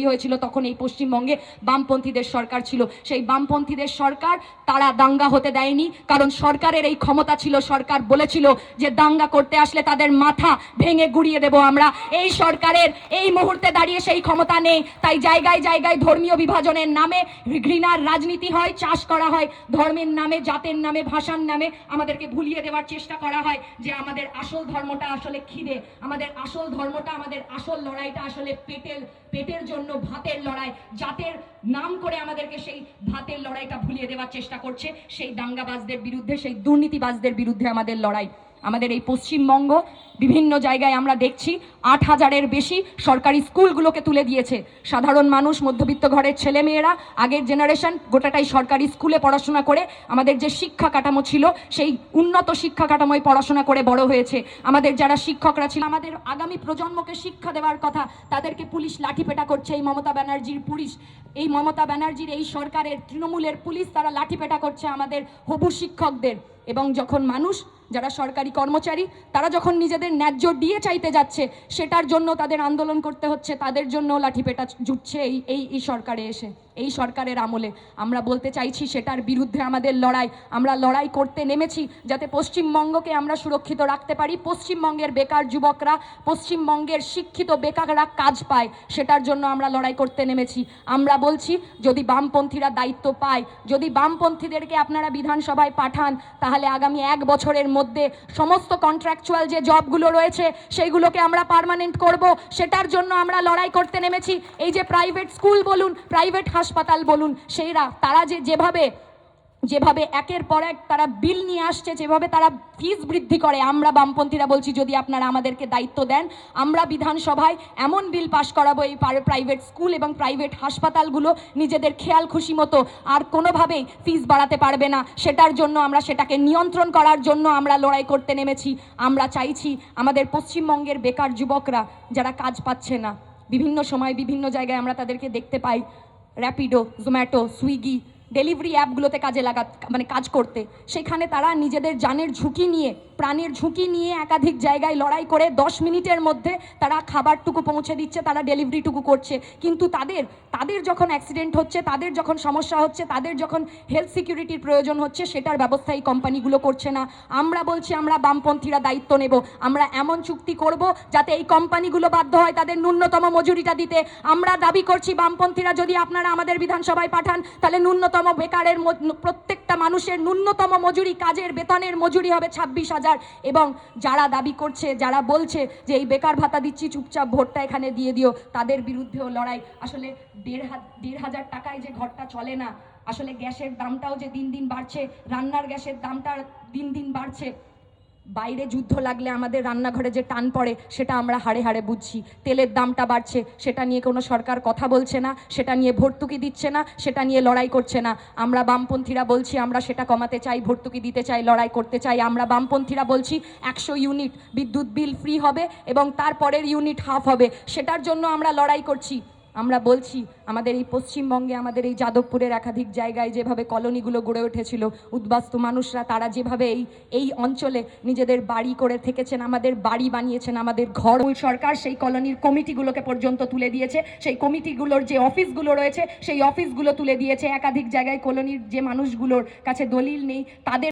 হয়েছিল তখন এই পশ্চিমবঙ্গে বামপন্থীদের সরকার ছিল। সেই বামপন্থীদের সরকার তারা দাঙ্গা হতে দেয়নি, কারণ সরকারের এই ক্ষমতা ছিল। সরকার বলেছিল যে দাঙ্গা করতে আসলে তাদের মাথা ভেঙে গুড়িয়ে দেব আমরা। এই সরকারের এই মুহূর্তে দাঁড়িয়ে সেই ক্ষমতা নেই, তাই জায়গায় জায়গায় ধর্মীয় বিভাজনের নামে ঘৃণার রাজনীতি হয়, চাষ করা হয়। ধর্মের নামে, জাতের নামে, ভাষার নামে আমাদেরকে ভুলিয়ে দেওয়ার চেষ্টা করা হয় যে আমাদের আসল ধর্মটা আসলে খিদে, আমাদের আসল ধর্মটা, আমাদের আসল লড়াইটা আসলে পেটের জন্য, ভাতের লড়াই। জাতের নাম করে আমাদেরকে সেই ভাতের লড়াইটা ভুলিয়ে দেওয়ার চেষ্টা করছে। সেই দাঙ্গাবাজদের বিরুদ্ধে, সেই দুর্নীতিবাজদের বিরুদ্ধে আমাদের লড়াই। আমাদের এই পশ্চিমবঙ্গ বিভিন্ন জায়গায় আমরা দেখছি 8,000-এর বেশি সরকারি স্কুলগুলোকে তুলে দিয়েছে। সাধারণ মানুষ, মধ্যবিত্ত ঘরের ছেলেমেয়েরা, আগের জেনারেশন গোটাটাই সরকারি স্কুলে পড়াশোনা করে আমাদের যে শিক্ষা কাঠামো ছিল সেই উন্নত শিক্ষা কাঠামোয় পড়াশোনা করে বড় হয়েছে। আমাদের যারা শিক্ষকরা ছিল, আমাদের আগামী প্রজন্মকে শিক্ষা দেওয়ার কথা, তাদেরকে পুলিশ লাঠিপেটা করছে। এই মমতা ব্যানার্জির পুলিশ, এই মমতা ব্যানার্জির এই সরকারের তৃণমূলের পুলিশ, তারা লাঠিপেটা করছে আমাদের হবু শিক্ষকদের। এবং যখন মানুষ, যারা সরকারি কর্মচারী, তারা যখন নিজেদের ন্যায্য ডিএ চাইতে যাচ্ছে, সেটার জন্য তাদের আন্দোলন করতে হচ্ছে, তাদের জন্য লাঠিপেটা জুটছে এই সরকারে এসে, এই সরকারের আমলে। আমরা বলতে চাইছি সেটার বিরুদ্ধে আমাদের লড়াই। আমরা লড়াই করতে নেমেছি যাতে পশ্চিমবঙ্গকে আমরা সুরক্ষিত রাখতে পারি, পশ্চিমবঙ্গের বেকার যুবকরা, পশ্চিমবঙ্গের শিক্ষিত বেকাররা কাজ পায়, সেটার জন্য আমরা লড়াই করতে নেমেছি। আমরা বলছি যদি বামপন্থীরা দায়িত্ব পায়, যদি বামপন্থীদেরকে আপনারা বিধানসভায় পাঠান, তাহলে আগামী 1 বছরের মধ্যে সমস্ত কন্ট্রাকচুয়াল যে জবগুলো রয়েছে সেইগুলোকে আমরা পার্মানেন্ট করব। সেটার জন্য আমরা লড়াই করতে নেমেছি। এই যে প্রাইভেট স্কুল বলুন, প্রাইভেট হাসপাতাল বলুন, তারা যেভাবে একের পর এক তারা বিল নিয়ে আসছে, যেভাবে তারা ফিস বৃদ্ধি করে, আমরা বামপন্থীরা বলছি যদি আপনারা আমাদেরকে দায়িত্ব দেন, আমরা বিধানসভায় এমন বিল পাশ করাবো এই প্রাইভেট স্কুল এবং প্রাইভেট হাসপাতালগুলো নিজেদের খেয়াল খুশি মতো আর কোনোভাবেই ফিস বাড়াতে পারবে না। সেটার জন্য আমরা সেটাকে নিয়ন্ত্রণ করার জন্য আমরা লড়াই করতে নেমেছি। আমরা চাইছি আমাদের পশ্চিমবঙ্গের বেকার যুবকরা যারা কাজ পাচ্ছে না, বিভিন্ন সময় বিভিন্ন জায়গায় আমরা তাদেরকে দেখতে পাই র্যাপিডো, জোম্যাটো, সুইগি ডেলিভারি অ্যাপগুলোতে কাজ করতে। সেখানে তারা নিজেদের জানের ঝুঁকি নিয়ে, প্রাণের ঝুঁকি নিয়ে একাধিক জায়গায় লড়াই করে 10 মিনিটের মধ্যে তারা খাবারটুকু পৌঁছে দিচ্ছে, তারা ডেলিভারিটুকু করছে। কিন্তু তাদের যখন অ্যাক্সিডেন্ট হচ্ছে, তাদের যখন সমস্যা হচ্ছে, তাদের যখন হেলথ সিকিউরিটির প্রয়োজন হচ্ছে, সেটার ব্যবস্থা এই কোম্পানিগুলো করছে না। আমরা বলছি আমরা বামপন্থীরা দায়িত্ব নেব। আমরা এমন চুক্তি করব যাতে এই কোম্পানিগুলো বাধ্য হয় তাদের ন্যূনতম মজুরিটা দিতে। আমরা দাবি করছি বামপন্থীরা যদি আপনারা আমাদের বিধানসভায় পাঠান, তাহলে ন্যূনতম বেকারের প্রত্যেকটা মানুষের ন্যূনতম মজুরি, কাজের বেতনের মজুরি হবে 26,000। এবং যারা দাবি করছে, যারা বলছে যে এই বেকার ভাতা দিচ্ছি, চুপচাপ ভোটটা এখানে দিয়ে দিও, তাদের বিরুদ্ধেও লড়াই। আসলে 1,500 টাকায় যে ঘরটা চলে না, আসলে গ্যাসের দামটাও যে দিন দিন বাড়ছে, রান্নার গ্যাসের দামটা দিন দিন বাড়ছে। বাইরে যুদ্ধ লাগলে আমাদের রান্নাঘরে যে টান পড়ে সেটা আমরা হাড়ে হাড়ে বুঝছি। তেলের দামটা বাড়ছে, সেটা নিয়ে কোনো সরকার কথা বলছে না, সেটা নিয়ে ভর্তুকি দিচ্ছে না, সেটা নিয়ে লড়াই করছে না। আমরা বামপন্থীরা বলছি আমরা সেটা কমাতে চাই, ভর্তুকি দিতে চাই, লড়াই করতে চাই। আমরা বামপন্থীরা বলছি 100 ইউনিট বিদ্যুৎ বিল ফ্রি হবে এবং তারপরের ইউনিট হাফ হবে, সেটার জন্য আমরা লড়াই করছি। আমরা বলছি আমাদের এই পশ্চিমবঙ্গে, আমাদের এই যাদবপুরের একাধিক জায়গায় যেভাবে কলোনিগুলো গড়ে উঠেছিল, উদ্বাস্তু মানুষরা তারা যেভাবে এই অঞ্চলে নিজেদের বাড়ি করে থেকেছেন, আমাদের বাড়ি বানিয়েছেন, আমাদের ঘর, সরকার সেই কলোনির কমিটিগুলোকে পর্যন্ত তুলে দিয়েছে। সেই কমিটিগুলোর যে অফিসগুলো রয়েছে সেই অফিসগুলো তুলে দিয়েছে। একাধিক জায়গায় কলোনির যে মানুষগুলোর কাছে দলিল নেই, তাদের